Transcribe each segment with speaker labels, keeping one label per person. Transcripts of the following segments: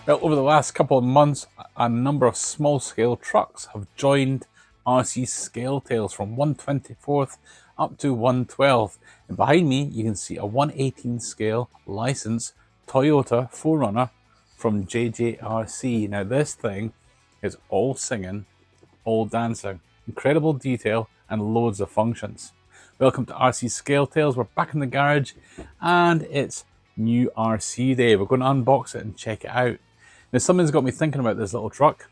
Speaker 1: Well, over the last couple of months, a number of small-scale trucks have joined RC Scale Tails from 1/24th up to 1/12th. And behind me, you can see a 1/18 scale licensed Toyota 4Runner from JJRC. Now, this thing is all singing, all dancing, incredible detail, and loads of functions. Welcome to RC Scale Tails. We're back in the garage, and it's new RC day. We're going to unbox it and check it out. Now, something's got me thinking about this little truck.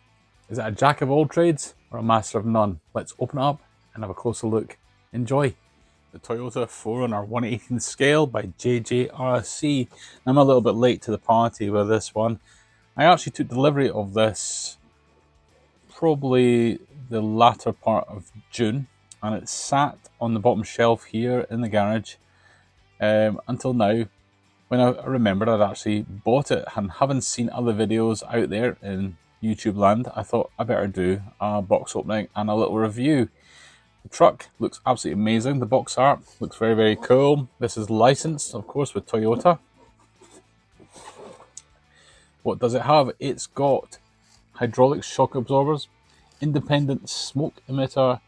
Speaker 1: Is it a jack of all trades or a master of none? Let's open it up and have a closer look. Enjoy. The Toyota 4Runner 1/18 scale by JJRC. I'm a little bit late to the party with this one. I actually took delivery of this probably the latter part of June, and it sat on the bottom shelf here in the garage until now. When I remembered I'd actually bought it, and having seen other videos out there in YouTube land, I thought I better do a box opening and a little review. The truck looks absolutely amazing. The box art looks very, very cool. This is licensed, of course, with Toyota. What does it have? It's got hydraulic shock absorbers, independent smoke emitter,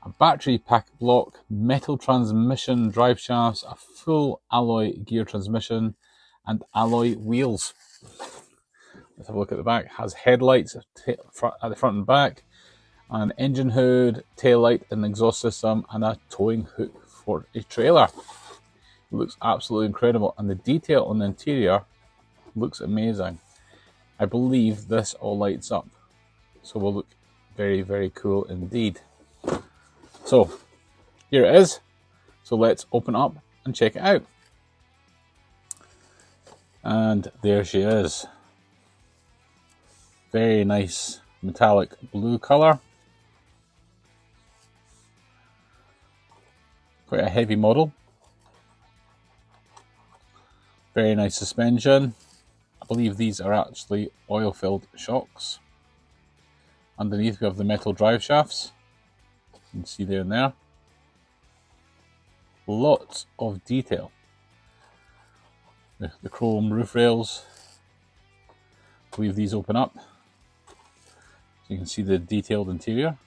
Speaker 1: a battery pack block, metal transmission drive shafts, a full alloy gear transmission, and alloy wheels. Let's have a look at the back. It has headlights at the front and back, an engine hood, tail light, and exhaust system, and a towing hook for a trailer. It looks absolutely incredible, and the detail on the interior looks amazing. I believe this all lights up, so will look very, very cool indeed. So here it is. So let's open up and check it out. And there she is. Very nice metallic blue color. Quite a heavy model. Very nice suspension. I believe these are actually oil-filled shocks. Underneath we have the metal drive shafts. You can see there and there. Lots of detail. The chrome roof rails. I believe these open up. So you can see the detailed interior.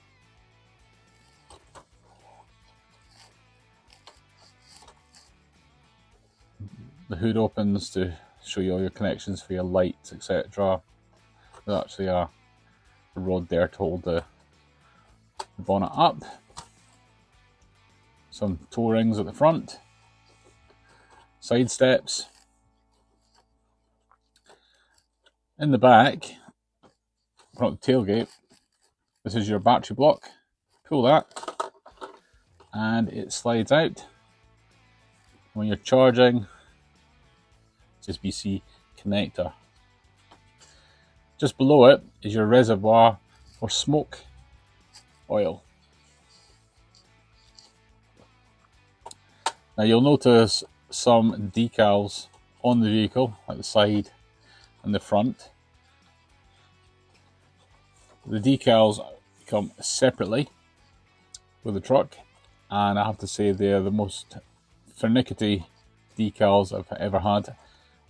Speaker 1: The hood opens to show you all your connections for your lights, etc. There's actually a rod there to hold the bonnet up. Some toe rings at the front. Side steps. In the back, front of the tailgate, this is your battery block. Pull that, and it slides out. When you're charging, it's USB-C connector. Just below it is your reservoir for smoke oil. Now you'll notice some decals on the vehicle at the side and the front. The decals come separately with the truck, and I have to say they're the most finicky decals I've ever had,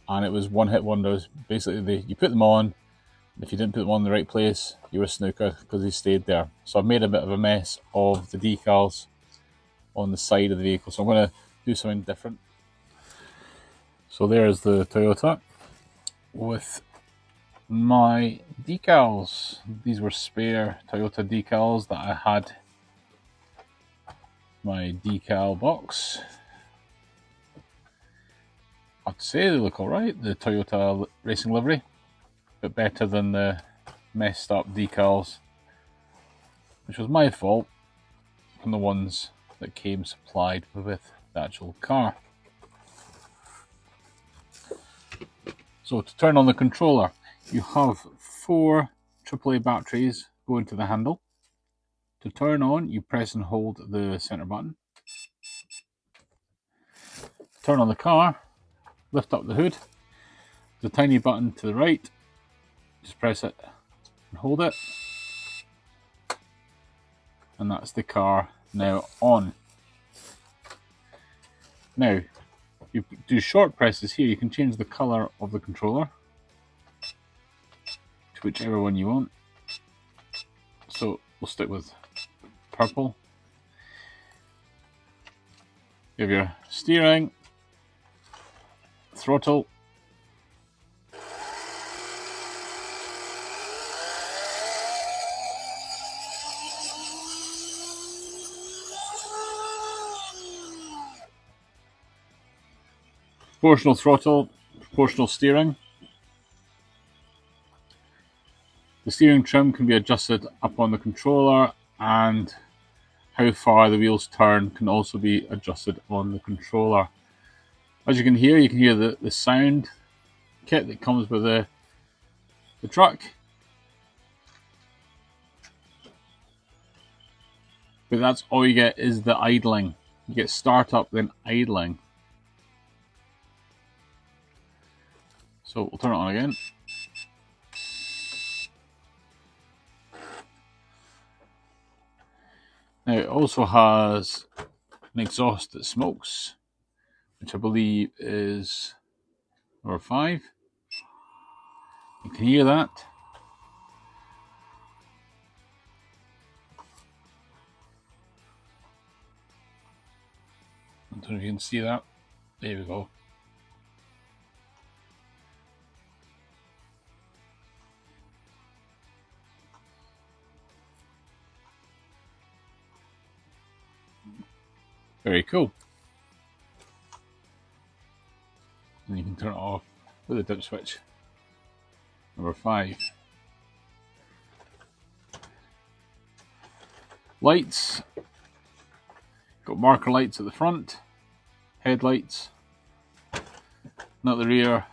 Speaker 1: and it was one hit wonders. Basically, you put them on, if you didn't put them on in the right place, you were a snooker because they stayed there. So I've made a bit of a mess of the decals on the side of the vehicle, so I'm going to do something different. So there's the Toyota with my decals. These were spare Toyota decals that I had. My decal box. I have to say they look alright. The Toyota racing livery, but better than the messed up decals, which was my fault from the ones that came supplied with the actual car. So to turn on the controller, you have 4 AAA batteries going to the handle. To turn on, you press and hold the center button. Turn on the car, lift up the hood. There's a tiny button to the right. Just press it and hold it. And that's the car now on. Now, you do short presses here, you can change the color of the controller. whichever one you want. So we'll stick with purple. You have your steering, throttle, proportional throttle, proportional steering. The steering trim can be adjusted up on the controller, and how far the wheels turn can also be adjusted on the controller. As you can hear the sound kit that comes with the truck. But that's all you get is the idling. You get start up, then idling. So we'll turn it on again. Now it also has an exhaust that smokes, which I believe is number 5. You can hear that. I don't know if you can see that. There we go. Very cool. And you can turn it off with a dip switch. Number 5. Lights. Got marker lights at the front, headlights. And at the rear,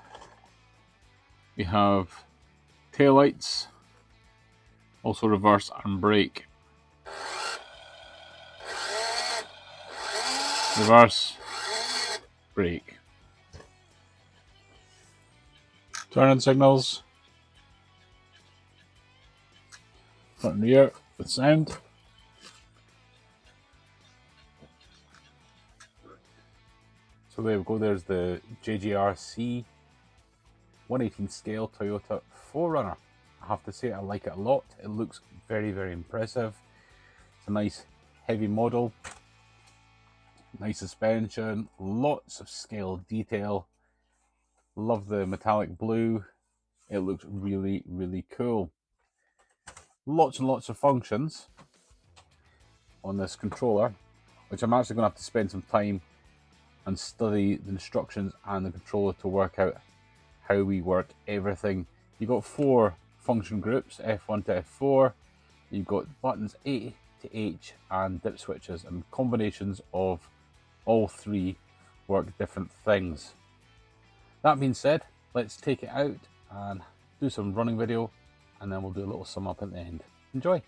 Speaker 1: we have tail lights, also reverse and brake. Reverse, brake. Turning signals. Front and rear with sound. So there we go, there's the JJRC 1/18 scale Toyota 4Runner. I have to say I like it a lot. It looks very, very impressive. It's a nice heavy model. Nice suspension, lots of scale detail. Love the metallic blue. It looks really, really cool. Lots and lots of functions on this controller, which I'm actually going to have to spend some time and study the instructions and the controller to work out how we work everything. You've got 4 function groups, F1 to F4. You've got buttons A to H and dip switches, and combinations of all 3 work different things. That being said, let's take it out and do some running video, and then we'll do a little sum up at the end. Enjoy!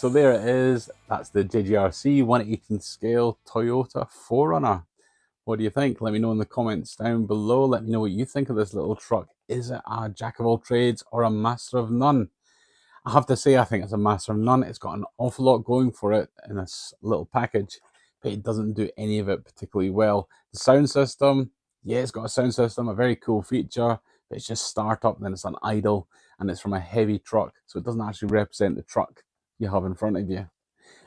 Speaker 1: So there it is. That's the JJRC 1/18 scale Toyota 4Runner. What do you think? Let me know in the comments down below. Let me know what you think of this little truck. Is it a jack of all trades or a master of none? I have to say, I think it's a master of none. It's got an awful lot going for it in this little package, but it doesn't do any of it particularly well. The sound system, yeah, it's got a sound system, a very cool feature, but it's just start up, then it's on idle, and it's from a heavy truck, so it doesn't actually represent the truck you have in front of you.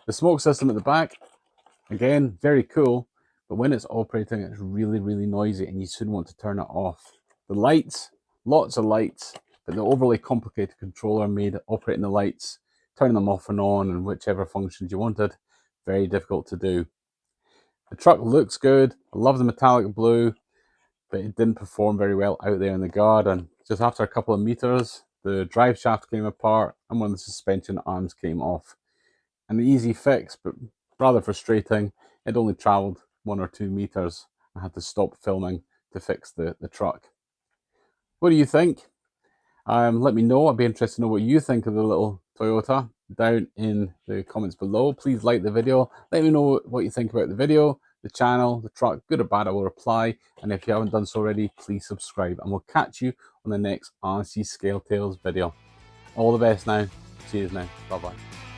Speaker 1: The smoke system at the back, again, very cool, but when it's operating, it's really, really noisy, and you should want to turn it off. The lights, lots of lights, but the overly complicated controller made operating the lights, turning them off and on, and whichever functions you wanted, very difficult to do. The truck looks good. I love the metallic blue, but it didn't perform very well out there in the garden. Just after a couple of meters, the drive shaft came apart and one of the suspension arms came off. An easy fix, but rather frustrating. It only traveled 1 or 2 meters. I had to stop filming to fix the truck. What do you think? Let me know. I'd be interested to know what you think of the little Toyota down in the comments below. Please like the video. Let me know what you think about the video, the channel, the truck, good or bad, I will reply. And if you haven't done so already, please subscribe. And we'll catch you on the next RC Scale Tales video. All the best now. Cheers now. Bye-bye.